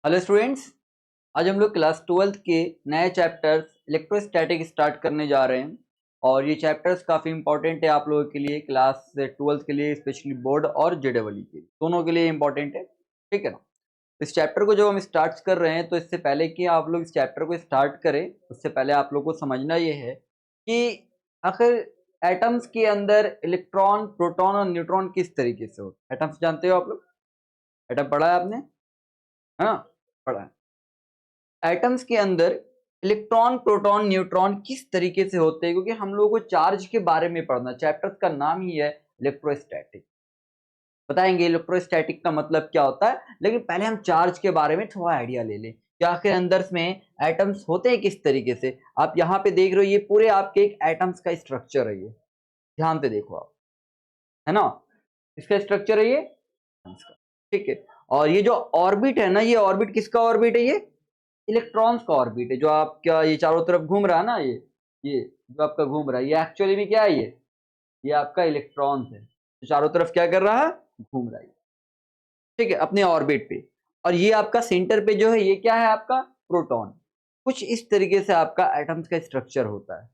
Hello students, आज हम लोग क्लास 12th के नए चैप्टर्स इलेक्ट्रोस्टैटिक स्टार्ट करने जा रहे हैं। और ये चैप्टर्स काफ़ी इंपॉर्टेंट है आप लोगों के लिए, क्लास 12th के लिए, स्पेशली बोर्ड और जेडबलई के लिए, दोनों के लिए इंपॉर्टेंट है। ठीक है ना। इस चैप्टर को जब हम स्टार्ट कर रहे हैं तो इससे पहले कि आप लोग इस चैप्टर को स्टार्ट करें, उससे पहले आप लोग को समझना ये है कि आखिर एटम्स के अंदर इलेक्ट्रॉन, प्रोटॉन और न्यूट्रॉन किस तरीके से होते हैं। एटम्स जानते हो आप लोग? एटम पढ़ा है आपने? हाँ, पढ़ा है। एटम्स के अंदर इलेक्ट्रॉन, प्रोटॉन, न्यूट्रॉन किस तरीके से होते हैं, क्योंकि हम लोगों को चार्ज के बारे में पढ़ना। चैप्टर का नाम ही है इलेक्ट्रोस्टैटिक। बताएंगे इलेक्ट्रोस्टैटिक का मतलब क्या होता है, लेकिन पहले हम चार्ज के बारे में थोड़ा आइडिया ले लें कि आखिर अंदर में एटम्स होते हैं किस तरीके से। आप यहाँ पे देख रहे हो, ये पूरे आपके एक एटम्स का स्ट्रक्चर है। ये ध्यान से देखो आप, है ना, इसका स्ट्रक्चर है ये atoms का। ठीक है। और ये जो ऑर्बिट है ना, ये ऑर्बिट किसका ऑर्बिट है? ये इलेक्ट्रॉन्स का ऑर्बिट है। जो आपका ये चारों तरफ घूम रहा है ना, ये जो आपका घूम रहा है, ये एक्चुअली में क्या है? ये आपका इलेक्ट्रॉन्स है जो चारों तरफ क्या कर रहा है? घूम रहा है। ठीक है, अपने ऑर्बिट पे। और ये आपका सेंटर पे जो है, ये क्या है? आपका प्रोटॉन। कुछ इस तरीके से आपका एटम्स का स्ट्रक्चर होता है।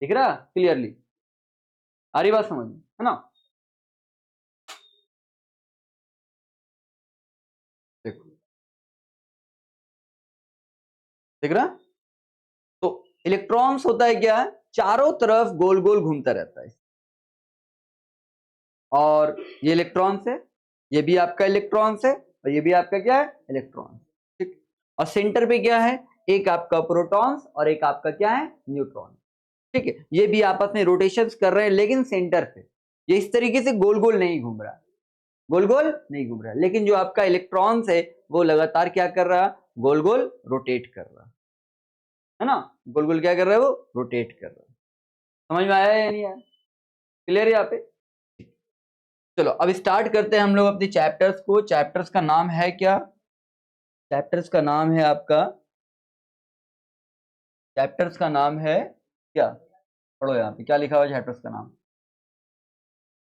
दिख रहा क्लियरली? आ रही बात समझ में, है ना? देखो, दिख रहा? तो इलेक्ट्रॉन्स होता है क्या? चारों तरफ गोल गोल घूमता रहता है। और ये इलेक्ट्रॉन्स है, ये भी आपका इलेक्ट्रॉन्स है, और ये भी आपका क्या है? इलेक्ट्रॉन। ठीक। और सेंटर पे क्या है? एक आपका प्रोटॉन्स और एक आपका क्या है? न्यूट्रॉन। ठीक है। ये भी आपस में रोटेशंस कर रहे हैं, लेकिन सेंटर पे ये इस तरीके से गोल गोल नहीं घूम रहा, गोल गोल नहीं घूम रहा। लेकिन जो आपका इलेक्ट्रॉन्स है वो लगातार क्या कर रहा? गोल गोल रोटेट कर रहा है ना। गोल गोल क्या कर रहा है? वो रोटेट कर रहा है। समझ में आया या नहीं आया? क्लियर है यहाँ पे? चलो अब स्टार्ट करते हैं हम लोग अपने चैप्टर्स को। चैप्टर्स का नाम है क्या? चैप्टर्स का नाम है आपका, चैप्टर्स का नाम है क्या? पढ़ो यहाँ पे क्या लिखा हुआ है चैप्टर्स का नाम।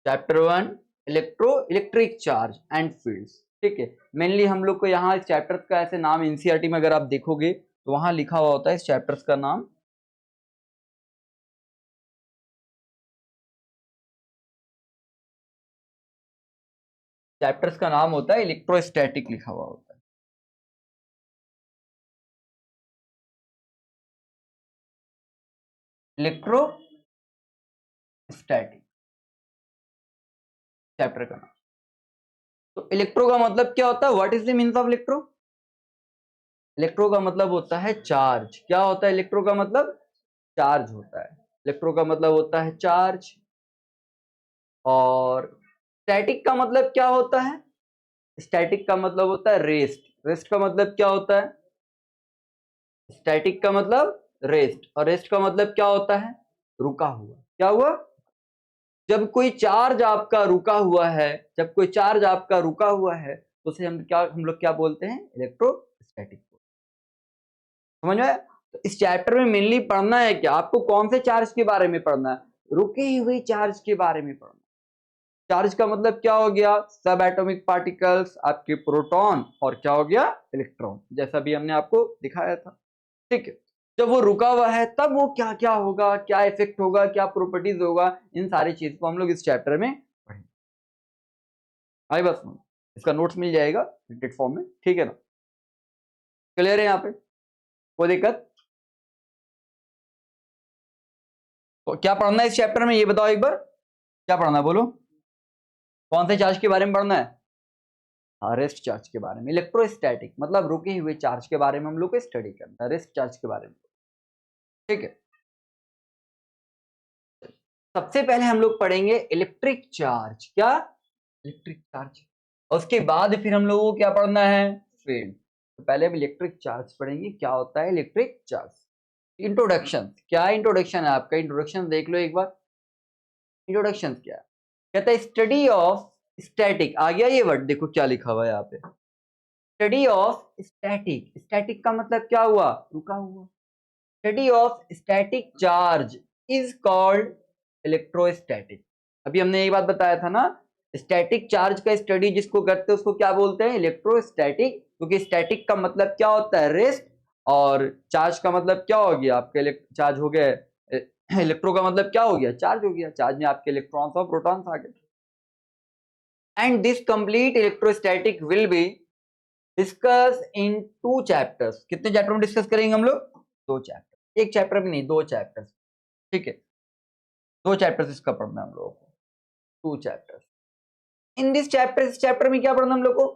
Chapter 1 electric charge and fields. ठीक है। मेनली हम लोग को यहाँ इस चैप्टर्स का ऐसे नाम एनसीईआरटी में अगर आप देखोगे तो वहां लिखा हुआ होता है इस चैप्टर्स का नाम। चैप्टर्स का नाम होता है इलेक्ट्रोस्टैटिक, लिखा हुआ होता है। इलेक्ट्रोस्टैटिक चैप्टर का नाम। तो इलेक्ट्रो का मतलब क्या होता है? What is the means of electro? Electro का मतलब होता है चार्ज। क्या होता है इलेक्ट्रो का मतलब? चार्ज होता है। इलेक्ट्रो का मतलब होता है चार्ज। और स्टैटिक का मतलब क्या होता है? स्टैटिक का मतलब होता है रेस्ट। रेस्ट का मतलब क्या होता है? स्टैटिक का मतलब रेस्ट, और रेस्ट का मतलब क्या होता है? रुका हुआ। क्या हुआ? जब कोई चार्ज आपका रुका हुआ है, जब कोई चार्ज आपका रुका हुआ है तो उसे हम लोग क्या बोलते हैं? इलेक्ट्रोस्टैटिक। समझ में? तो इस चैप्टर में मेनली पढ़ना है क्या? आपको कौन से चार्ज के बारे में पढ़ना है? रुके हुए चार्ज के बारे में पढ़ना। चार्ज का मतलब क्या हो गया? सब एटॉमिक पार्टिकल्स, आपके प्रोटॉन, और क्या हो गया? इलेक्ट्रॉन, जैसा भी हमने आपको दिखाया था। ठीक है। जब वो रुका हुआ है तब वो क्या क्या होगा, क्या इफेक्ट होगा, क्या प्रॉपर्टीज होगा, इन सारी चीज को हम लोग इस चैप्टर में पढ़ेंगे। आई बस में इसका नोट्स मिल जाएगा प्रिंटेड फॉर्म में। ठीक है ना? क्लियर है यहाँ पे? कोई दिक्कत? तो क्या पढ़ना है इस चैप्टर में, ये बताओ एक बार। क्या पढ़ना है बोलो? कौन से चार्ज के बारे में पढ़ना है? रेस्ट चार्ज के बारे में। इलेक्ट्रोस्टैटिक मतलब रुके हुए चार्ज के बारे में हम लोग को स्टडी करना है, रेस्ट चार्ज के बारे में। ठीक है। सबसे पहले हम लोग पढ़ेंगे इलेक्ट्रिक चार्ज। क्या? Electric charge. और उसके बाद फिर हम लोगों को क्या पढ़ना है? फील्ड। तो पहले हम इलेक्ट्रिक चार्ज पढ़ेंगे, क्या होता है इलेक्ट्रिक चार्ज। इंट्रोडक्शन। क्या इंट्रोडक्शन है आपका? इंट्रोडक्शन देख लो एक बार। इंट्रोडक्शन क्या है? कहता है स्टडी ऑफ स्टैटिक। आ गया ये वर्ड, देखो क्या लिखा हुआ है यहाँ पे। Study of static. स्टैटिक का मतलब क्या हुआ? रुका हुआ। Study of static charge is called electrostatic. अभी हमने ये बात बताया था ना, स्टैटिक चार्ज का स्टडी जिसको करते हैं उसको क्या बोलते हैं? इलेक्ट्रोस्टैटिक, क्योंकि स्टैटिक का मतलब क्या होता है? रेस्ट, और चार्ज का मतलब क्या हो गया? आपके चार्ज हो गया, इलेक्ट्रो का मतलब क्या हो गया? चार्ज हो गया। चार्ज में आपके इलेक्ट्रॉन्स और प्रोटॉन्स आ गए। And this complete electrostatic will be discuss in 2 chapters. कितने चैप्टर में डिस्कस करेंगे हम लोग? 2 चैप्टर। एक चैप्टर में नहीं, 2 चैप्टर्स। ठीक है, 2 चैप्टर्स इसका पढ़ना है हम लोगों को, 2 चैप्टर्स। इन दिस चैप्टर, इस चैप्टर में क्या पढ़ना हम लोग को?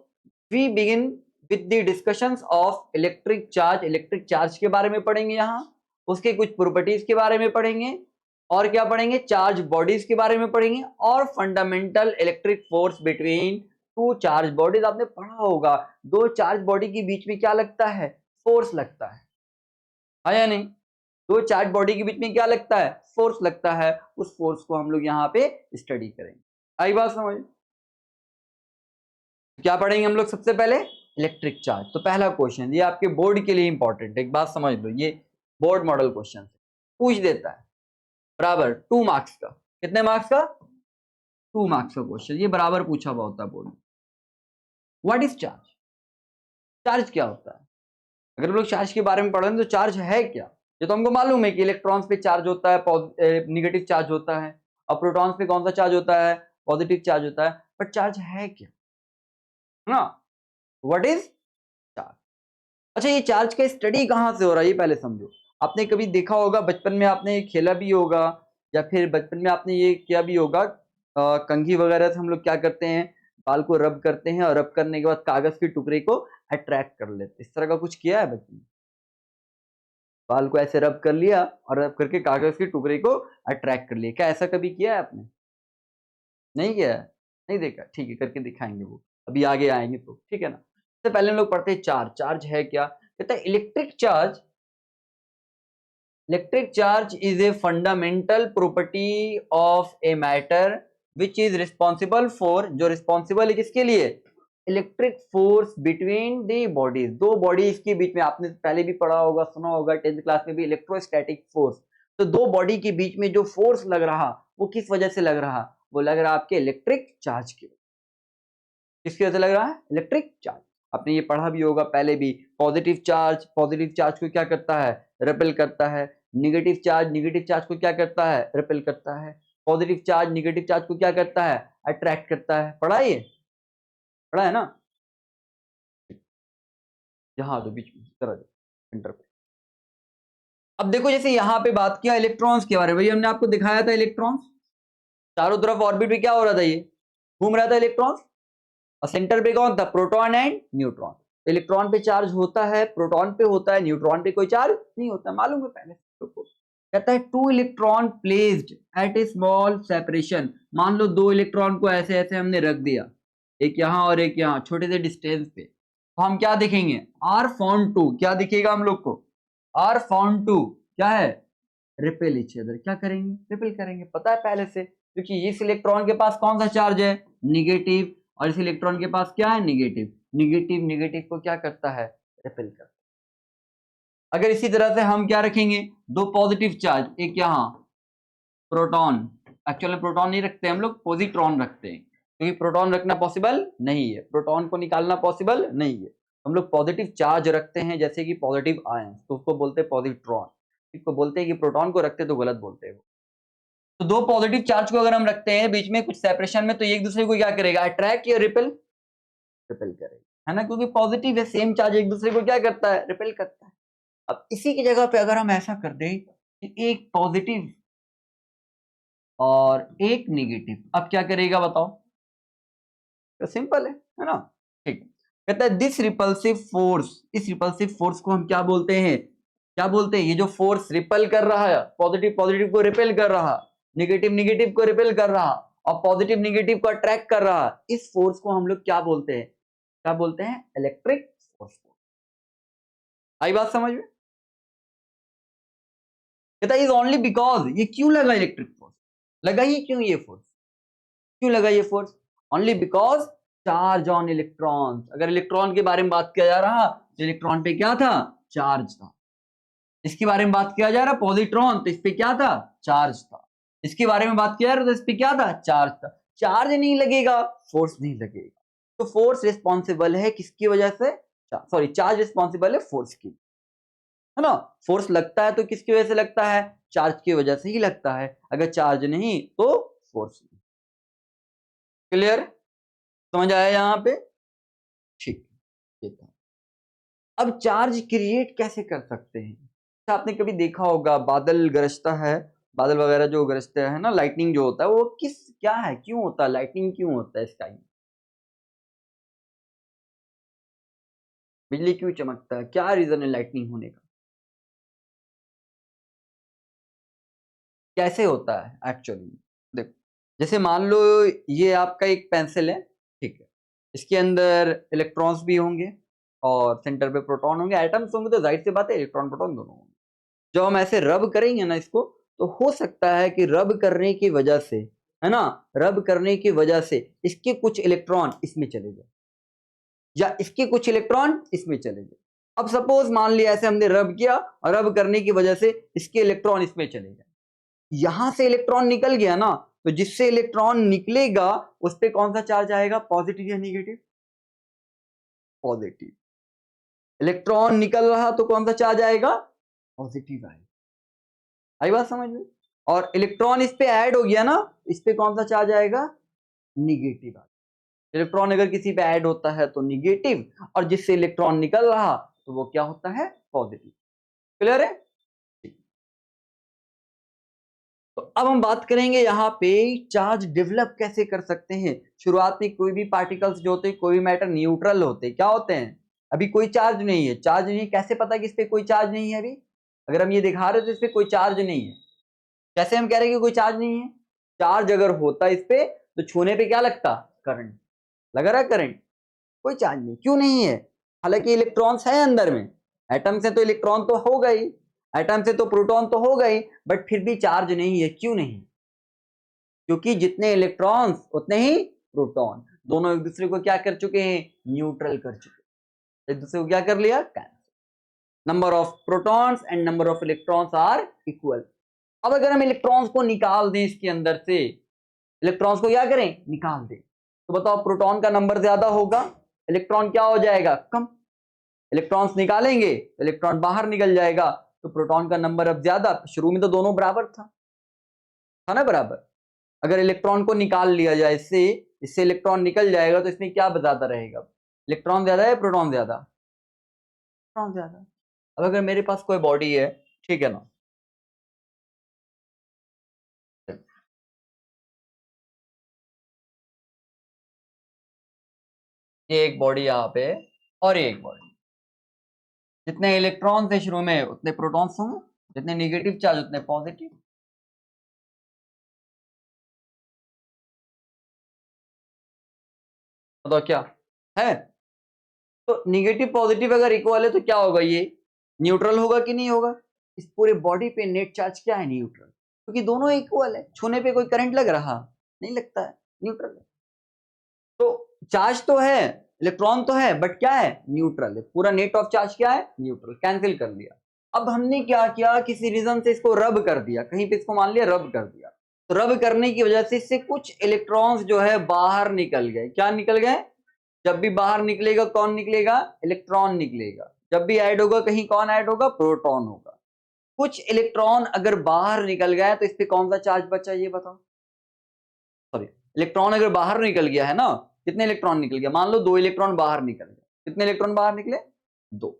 We begin with the discussions of electric charge. Electric charge के बारे में पढ़ेंगे यहाँ, उसके कुछ प्रॉपर्टीज के बारे में पढ़ेंगे, और क्या पढ़ेंगे? चार्ज बॉडीज के बारे में पढ़ेंगे, और fundamental electric force between 2 charge bodies. आपने पढ़ा होगा 2 चार्ज बॉडी के बीच में क्या लगता है? फोर्स लगता है या नहीं? 2 चार्ज बॉडी के बीच में क्या लगता है? फोर्स लगता है। उस फोर्स को हम लोग यहाँ पे स्टडी करेंगे। आई बात समझ? क्या पढ़ेंगे हम लोग सबसे पहले? Electric charge. तो पहला क्वेश्चन ये आपके बोर्ड के लिए इंपॉर्टेंट है, एक बात समझ लो, ये बोर्ड मॉडल क्वेश्चन पूछ देता है, बराबर 2 मार्क्स का। कितने मार्क्स का? 2 मार्क्स का क्वेश्चन, ये बराबर पूछा हुआ होता है बोर्ड में। What is charge? चार्ज क्या होता है? अगर हम लोग चार्ज के बारे में पढ़ें तो चार्ज है क्या? ये तो हमको मालूम है कि इलेक्ट्रॉन्स पे चार्ज होता है, निगेटिव चार्ज होता है, और प्रोटॉन्स पे कौन सा चार्ज होता है? पॉजिटिव चार्ज होता है। बट चार्ज है क्या, है ना? What is charge? अच्छा, ये चार्ज का स्टडी कहाँ से हो रहा है ये पहले समझो। आपने कभी देखा होगा, बचपन में आपने खेला भी होगा, या फिर बचपन में आपने ये किया भी होगा, कंघी वगैरह से हम लोग क्या करते हैं? बाल को रब करते हैं, और रब करने के बाद कागज के टुकड़े को अट्रैक्ट कर लेते हैं। इस तरह का कुछ किया है बचपन में? बाल को ऐसे रब कर लिया, और रब करके कागज के टुकड़े को अट्रैक्ट कर लिया। क्या ऐसा कभी किया है आपने? नहीं किया है? नहीं देखा? ठीक है, करके दिखाएंगे वो, अभी आगे आएंगे तो, ठीक है ना। सबसे पहले हम लोग पढ़ते हैं चार्ज। चार्ज है क्या? कहता है electric charge, electric charge is a fundamental property of a matter which is responsible for, जो रिस्पॉन्सिबल है किसके लिए? Electric force between the bodies. 2 bodies के बीच में, आपने पहले भी पढ़ा होगा, सुना होगा 10th क्लास में भी, इलेक्ट्रोस्टैटिक फोर्स। तो 2 बॉडी के बीच में जो फोर्स लग रहा, वो किस वजह से लग रहा? वो लग रहा आपके इलेक्ट्रिक चार्ज की। किसकी वजह से लग रहा है? Electric charge. आपने ये पढ़ा भी होगा पहले भी। पॉजिटिव चार्ज, पॉजिटिव चार्ज को क्या करता है? रिपेल करता है। निगेटिव चार्ज, निगेटिव चार्ज को क्या करता है? रिपेल करता है। पॉजिटिव चार्ज, निगेटिव चार्ज को क्या करता है? अट्रैक्ट करता है। पढ़ा ये? पढ़ा है ना? यहाँ तो बीच में तरह सेंटर पे। अब देखो, जैसे यहाँ पे बात किया इलेक्ट्रॉन्स के बारे में, भैया हमने आपको दिखाया था इलेक्ट्रॉन्स चारों तरफ ऑर्बिट में क्या हो रहा था? ये घूम रहा था इलेक्ट्रॉन्स, और सेंटर पे कौन था? Proton and neutron. इलेक्ट्रॉन पे चार्ज होता है, प्रोटॉन पे होता है, न्यूट्रॉन पे कोई चार्ज नहीं होता, मालूम है पहले को। कहता है 2 electron placed at A small separation. मान लो 2 इलेक्ट्रॉन को ऐसे ऐसे हमने रख दिया, एक यहाँ और एक यहाँ, छोटे से डिस्टेंस पे, तो हम क्या देखेंगे? Are found to. क्या दिखेगा हम लोग को? आर फाउंड टू क्या है? Repel each other. क्या करेंगे? रिपेल करेंगे। पता है पहले से, क्योंकि इस इलेक्ट्रॉन के पास कौन सा चार्ज है? निगेटिव, और इस इलेक्ट्रॉन के पास क्या है? निगेटिव। निगेटिव निगेटिव को क्या करता है? रिपेल करता है। अगर इसी तरह से हम क्या रखेंगे? 2 पॉजिटिव चार्ज, एक यहाँ प्रोटॉन, एक्चुअल में प्रोटॉन नहीं रखते हम लोग, पॉजिट्रॉन रखते हैं, क्योंकि प्रोटॉन रखना पॉसिबल नहीं है, प्रोटॉन को निकालना पॉसिबल नहीं है। हम लोग पॉजिटिव चार्ज रखते हैं, जैसे कि पॉजिटिव आयन, तो उसको बोलते हैं पॉजिट्रॉन। इसको बोलते हैं कि प्रोटॉन को रखते तो गलत बोलते हैं वो। तो 2 पॉजिटिव चार्ज को अगर हम रखते हैं बीच में कुछ सेपरेशन में, तो एक दूसरे को क्या करेगा? अट्रैक्ट या रिपेल? रिपेल करेगा, है ना, क्योंकि पॉजिटिव है, सेम चार्ज एक दूसरे को क्या करता है? रिपेल करता है। अब इसी की जगह पे अगर हम ऐसा कर दें कि एक पॉजिटिव और एक नेगेटिव, अब क्या करेगा बताओ? तो सिंपल है ना? ठीक। कहता है दिस रिपल्सिव फोर्स, इस रिपल्सिव फोर्स को हम क्या बोलते हैं? क्या बोलते हैं? ये जो फोर्स रिपेल कर रहा है, पॉजिटिव पॉजिटिव को रिपेल कर रहा, नेगेटिव नेगेटिव को रिपेल कर रहा, और पॉजिटिव नेगेटिव को अट्रैक्ट कर रहा, इस फोर्स को हम लोग क्या बोलते हैं? क्या बोलते हैं? Electric force. आई बात समझ में? कहता है इज ओनली बिकॉज, ये क्यों लगा इलेक्ट्रिक फोर्स? लगा ही क्यों ये फोर्स? क्यों लगा ये force? Only because charge on electrons. अगर इलेक्ट्रॉन के बारे में बात किया जा रहा, तो इलेक्ट्रॉन पे क्या था? चार्ज था। इसके बारे में बात किया जा रहा पॉजिट्रॉन, तो इस पे क्या था? चार्ज था। इसके बारे में बात किया जा रहा तो इस पे क्या था? चार्ज था। चार्ज नहीं लगेगा, फोर्स नहीं लगेगा। तो फोर्स रिस्पॉन्सिबल है किसकी वजह से, सॉरी चार्ज रिस्पॉन्सिबल है फोर्स की, है ना। फोर्स लगता है तो किसकी वजह से लगता है, चार्ज की वजह से ही लगता है, अगर चार्ज नहीं तो फोर्स नहीं। क्लियर, समझ आया यहाँ पे, ठीक है। अब चार्ज क्रिएट कैसे कर सकते हैं, आपने कभी देखा होगा बादल गरजता है, बादल वगैरह जो गरजते हैं ना, लाइटनिंग जो होता है वो क्या है, क्यों होता है, लाइटनिंग क्यों होता है स्काई में, बिजली क्यों चमकता है, क्या रीजन है लाइटनिंग होने का, कैसे होता है एक्चुअली। देखो जैसे मान लो ये आपका एक पेंसिल है, ठीक है, इसके अंदर इलेक्ट्रॉन्स भी होंगे और सेंटर पे प्रोटॉन होंगे, एटम्स होंगे, तो जाहिर सी बात है इलेक्ट्रॉन प्रोटॉन दोनों होंगे। जब हम ऐसे रब करेंगे ना इसको, तो हो सकता है कि रब करने की वजह से, है ना, रब करने की वजह से इसके कुछ इलेक्ट्रॉन इसमें चले जाए या इसके कुछ इलेक्ट्रॉन इसमें चले जाए। अब सपोज मान लिया ऐसे हमने रब किया और रब करने की वजह से इसके इलेक्ट्रॉन इसमें चले गए, यहां से इलेक्ट्रॉन निकल गया ना, तो जिससे इलेक्ट्रॉन निकलेगा उस पर कौन सा चार्ज आएगा, पॉजिटिव या निगेटिव, पॉजिटिव। इलेक्ट्रॉन निकल रहा तो कौन सा चार्ज आएगा, पॉजिटिव आएगा। आई बात समझ में, और इलेक्ट्रॉन इस पे ऐड हो गया ना, इस पे कौन सा चार्ज आएगा, निगेटिव आएगा। इलेक्ट्रॉन अगर किसी पे ऐड होता है तो निगेटिव, और जिससे इलेक्ट्रॉन निकल रहा तो वो क्या होता है, पॉजिटिव। क्लियर है। तो अब हम बात करेंगे यहाँ पे चार्ज डेवलप कैसे कर सकते हैं। शुरुआत में कोई भी पार्टिकल्स जो होते हैं, कोई भी मैटर न्यूट्रल होते हैं, क्या होते हैं, अभी कोई चार्ज नहीं है, चार्ज नहीं है, कैसे पता कि इस पे कोई चार्ज नहीं है, अभी अगर हम ये दिखा रहे तो इस पे कोई चार्ज नहीं है, कैसे हम कह रहे हैं कि कोई चार्ज नहीं है, चार्ज अगर होता इस पे तो छूने पे क्या लगता, करंट लगा रहा, करंट, कोई चार्ज नहीं, क्यों नहीं है, हालांकि इलेक्ट्रॉन्स है अंदर में, एटम से तो इलेक्ट्रॉन तो हो गई, एटम से तो प्रोटॉन तो हो गई, बट फिर भी चार्ज नहीं है, क्यों नहीं, क्योंकि जितने इलेक्ट्रॉन्स उतने ही प्रोटॉन, दोनों एक दूसरे को क्या कर चुके हैं, न्यूट्रल कर चुके, एक दूसरे को क्या कर लिया, cancel. Number of protons and number of electrons are equal. अब अगर हम इलेक्ट्रॉन्स को निकाल दें इसके अंदर से, इलेक्ट्रॉन्स को क्या करें, निकाल दें, तो बताओ प्रोटॉन का नंबर ज्यादा होगा, इलेक्ट्रॉन क्या हो जाएगा, कम, इलेक्ट्रॉन्स निकालेंगे इलेक्ट्रॉन बाहर निकल जाएगा, तो प्रोटॉन का नंबर अब ज्यादा, शुरू में तो दोनों बराबर था ना, बराबर। अगर इलेक्ट्रॉन को निकाल लिया जाए इससे, इससे इलेक्ट्रॉन निकल जाएगा, तो इसमें क्या ज्यादा रहेगा, इलेक्ट्रॉन ज्यादा है, प्रोटॉन ज्यादा, प्रोटॉन ज्यादा। अब अगर मेरे पास कोई बॉडी है, ठीक है ना, ये एक बॉडी यहाँ पे और ये एक बॉडी, जितने इलेक्ट्रॉन थे शुरू में उतने प्रोटॉन्स होंगे, जितने नेगेटिव चार्ज उतने पॉजिटिव। बताओ क्या है, तो नेगेटिव पॉजिटिव अगर इक्वल है तो क्या होगा, ये न्यूट्रल होगा कि नहीं होगा, इस पूरे बॉडी पे नेट चार्ज क्या है, न्यूट्रल, क्योंकि दोनों इक्वल है, छूने पे कोई करंट लग रहा नहीं लगता है, न्यूट्रल है। तो चार्ज तो है, इलेक्ट्रॉन तो है, बट क्या है, न्यूट्रल है, पूरा नेट ऑफ चार्ज क्या है, न्यूट्रल, कैंसिल कर लिया। अब हमने क्या किया, किसी रीजन से इसको रब कर दिया, कहीं पे इसको मान लिया रब कर दिया, तो रब करने की वजह से इससे कुछ इलेक्ट्रॉन्स जो है बाहर निकल गए, क्या निकल गए, जब भी बाहर निकलेगा कौन निकलेगा, इलेक्ट्रॉन निकलेगा, जब भी ऐड होगा कहीं कौन ऐड होगा, प्रोटॉन होगा। कुछ इलेक्ट्रॉन अगर बाहर निकल गया तो इस पे कौन सा चार्ज बचा, ये बताओ, सॉरी, इलेक्ट्रॉन अगर बाहर निकल गया है ना, कितने इलेक्ट्रॉन निकल गया, मान लो 2 इलेक्ट्रॉन बाहर निकल गए, कितने इलेक्ट्रॉन बाहर निकले, 2,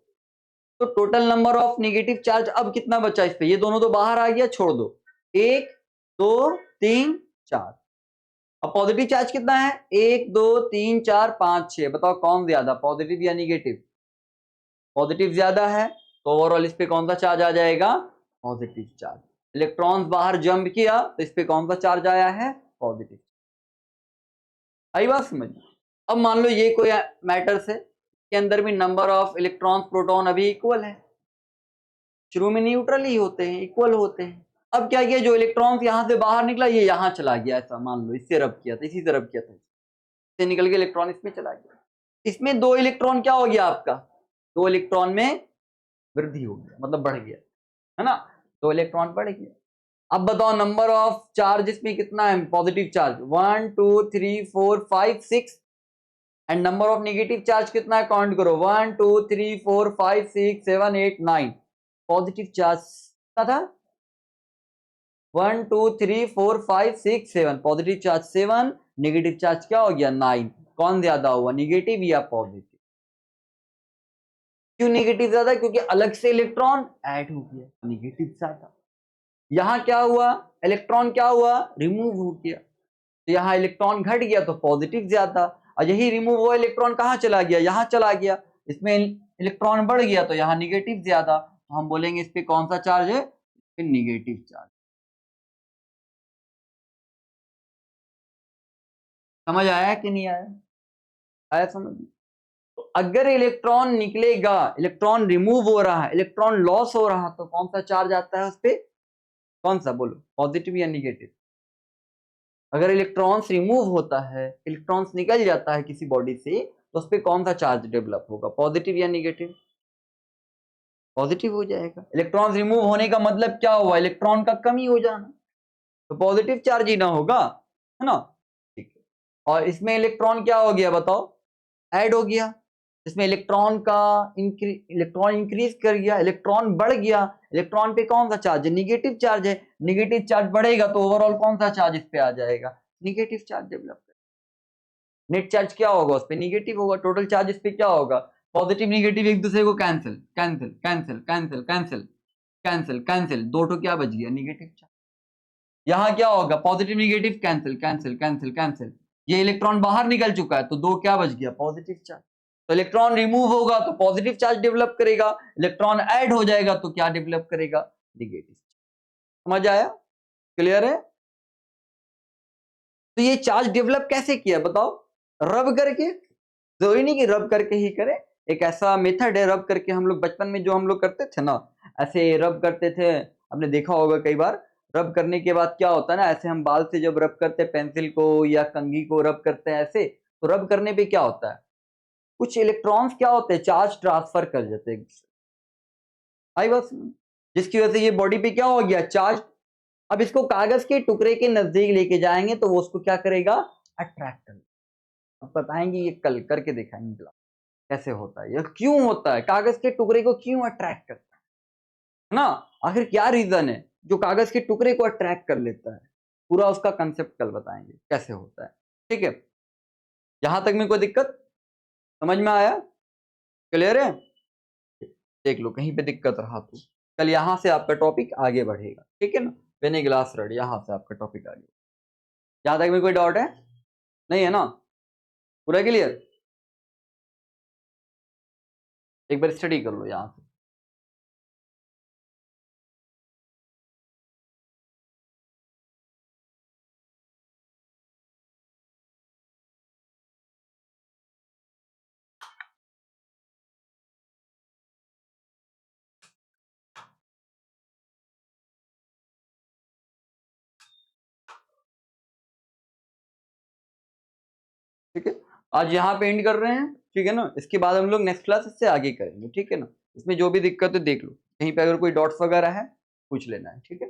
तो total number of negative charge अब कितना बचा इस पे, ये दोनों तो बाहर आ गया, छोड़ दो, 1 2 3 4, अब पॉजिटिव चार्ज कितना है, 1 2 3 4 5 6, बताओ कौन ज्यादा, पॉजिटिव या निगेटिव, पॉजिटिव ज्यादा है, तो ओवरऑल इस पे कौन सा चार्ज आ जाएगा, पॉजिटिव चार्ज। इलेक्ट्रॉन्स बाहर जंप किया तो इस पे कौन सा चार्ज आया है, पॉजिटिव। आई बात समझ। अब मान लो ये कोई मैटर्स है, के अंदर भी नंबर ऑफ इलेक्ट्रॉन्स प्रोटॉन अभी इक्वल है, शुरू में न्यूट्रल ही होते हैं, इक्वल होते हैं। अब क्या किया, जो इलेक्ट्रॉन्स यहां से बाहर निकला ये यहां चला गया, ऐसा मान लो, इससे रब किया था, इसी से रब किया था, इससे निकल के इलेक्ट्रॉन इसमें चला गया, इसमें 2 इलेक्ट्रॉन क्या हो गया आपका, 2 इलेक्ट्रॉन में वृद्धि हो गया, मतलब बढ़ गया, है ना, 2 इलेक्ट्रॉन बढ़ गया। अब बताओ नंबर ऑफ चार्जेस में कितना है positive charge, 1 2 3 4 5 6, and number of negative charge कितना है, काउंट करो, 1 2 3 4 5 6 7 8 9। पॉजिटिव चार्ज कितना था, 1 2 3 4 5 6 7, पॉजिटिव चार्ज 7, नेगेटिव चार्ज क्या हो गया 9। कौन ज्यादा हुआ, नेगेटिव या पॉजिटिव? क्यों नेगेटिव ज्यादा, क्योंकि अलग से इलेक्ट्रॉन ऐड हो गया, नेगेटिव ज्यादा। यहां क्या हुआ, इलेक्ट्रॉन क्या हुआ, रिमूव हो गया, तो यहां इलेक्ट्रॉन घट गया तो पॉजिटिव ज्यादा, और यही रिमूव हुआ इलेक्ट्रॉन कहां चला गया, यहां चला गया, इसमें इलेक्ट्रॉन बढ़ गया तो यहां निगेटिव ज्यादा, तो हम बोलेंगे इस पे कौन सा चार्ज है, निगेटिव चार्ज। समझ आया कि नहीं आया, आया समझ। तो अगर इलेक्ट्रॉन निकलेगा, इलेक्ट्रॉन रिमूव हो रहा है, इलेक्ट्रॉन लॉस हो रहा, तो कौन सा चार्ज आता है उस पर, कौन सा बोलो, पॉजिटिव या निगेटिव? अगर इलेक्ट्रॉन्स रिमूव होता है, इलेक्ट्रॉन्स निकल जाता है किसी बॉडी से, तो उस पर कौन सा चार्ज डेवलप होगा, पॉजिटिव या निगेटिव? पॉजिटिव हो जाएगा। इलेक्ट्रॉन्स रिमूव होने का मतलब क्या हुआ, इलेक्ट्रॉन का कमी हो जाना, तो पॉजिटिव चार्ज ही ना होगा, है ना। ठीक है, और इसमें इलेक्ट्रॉन क्या हो गया बताओ, ऐड हो गया, इसमें इलेक्ट्रॉन इंक्रीज कर गया, इलेक्ट्रॉन बढ़ गया, इलेक्ट्रॉन पे कौन सा चार्ज है, निगेटिव चार्ज है, निगेटिव चार्ज बढ़ेगा तो ओवरऑल कौन सा चार्ज इस पे आ जाएगा, निगेटिव चार्ज डेवलप करेगा। नेट चार्ज क्या होगा उस पे, निगेटिव होगा, टोटल चार्ज इस पे क्या होगा, पॉजिटिव निगेटिव एक दूसरे को cancel cancel cancel cancel cancel cancel cancel, दो तो क्या बच गया, निगेटिव चार्ज। यहाँ क्या होगा, positive negative cancel cancel cancel cancel, ये इलेक्ट्रॉन बाहर निकल चुका है तो दो क्या बच गया, पॉजिटिव चार्ज। तो इलेक्ट्रॉन रिमूव होगा तो पॉजिटिव चार्ज डेवलप करेगा, इलेक्ट्रॉन ऐड हो जाएगा तो क्या डेवलप करेगा, निगेटिव। समझ आया, क्लियर है। तो ये चार्ज डेवलप कैसे किया बताओ, रब करके, जरूरी नहीं कि रब करके ही करें, एक ऐसा मेथड है रब करके, हम लोग बचपन में जो हम लोग करते थे ना, ऐसे रब करते थे, हमने देखा होगा कई बार, रब करने के बाद क्या होता है ना, ऐसे हम बाल से जब रब करते हैं पेंसिल को या कंघी को रब करते हैं ऐसे, तो रब करने पे क्या होता है, कुछ इलेक्ट्रॉन्स क्या होते हैं, चार्ज ट्रांसफर कर जाते हैं, आई बस, जिसकी वजह से ये बॉडी पे क्या हो गया, चार्ज। अब इसको कागज के टुकड़े के नजदीक लेके जाएंगे तो वो उसको क्या करेगा, अट्रैक्ट करेगा। अब बताएंगे ये कल करके दिखाएंगे कैसे होता है, ये क्यों होता है, कागज के टुकड़े को क्यों अट्रैक्ट करता है ना, आखिर क्या रीजन है जो कागज के टुकड़े को अट्रैक्ट कर लेता है, पूरा उसका कंसेप्ट कल बताएंगे कैसे होता है, ठीक है। यहां तक में कोई दिक्कत, समझ में आया, क्लियर है। देख लो कहीं पे दिक्कत रहा तो कल यहां से आपका टॉपिक आगे बढ़ेगा, ठीक है ना, पेन ग्लास रेड, यहां से आपका टॉपिक आगे। यहां तक में कोई डाउट है, नहीं है ना, पूरा क्लियर। एक बार स्टडी कर लो यहां से। ठीक है, आज यहाँ पे एंड कर रहे हैं, ठीक है ना, इसके बाद हम लोग नेक्स्ट क्लास इससे आगे करेंगे, ठीक है ना। इसमें जो भी दिक्कत है देख लो, कहीं पे अगर कोई डॉट्स वगैरह है पूछ लेना है, ठीक है।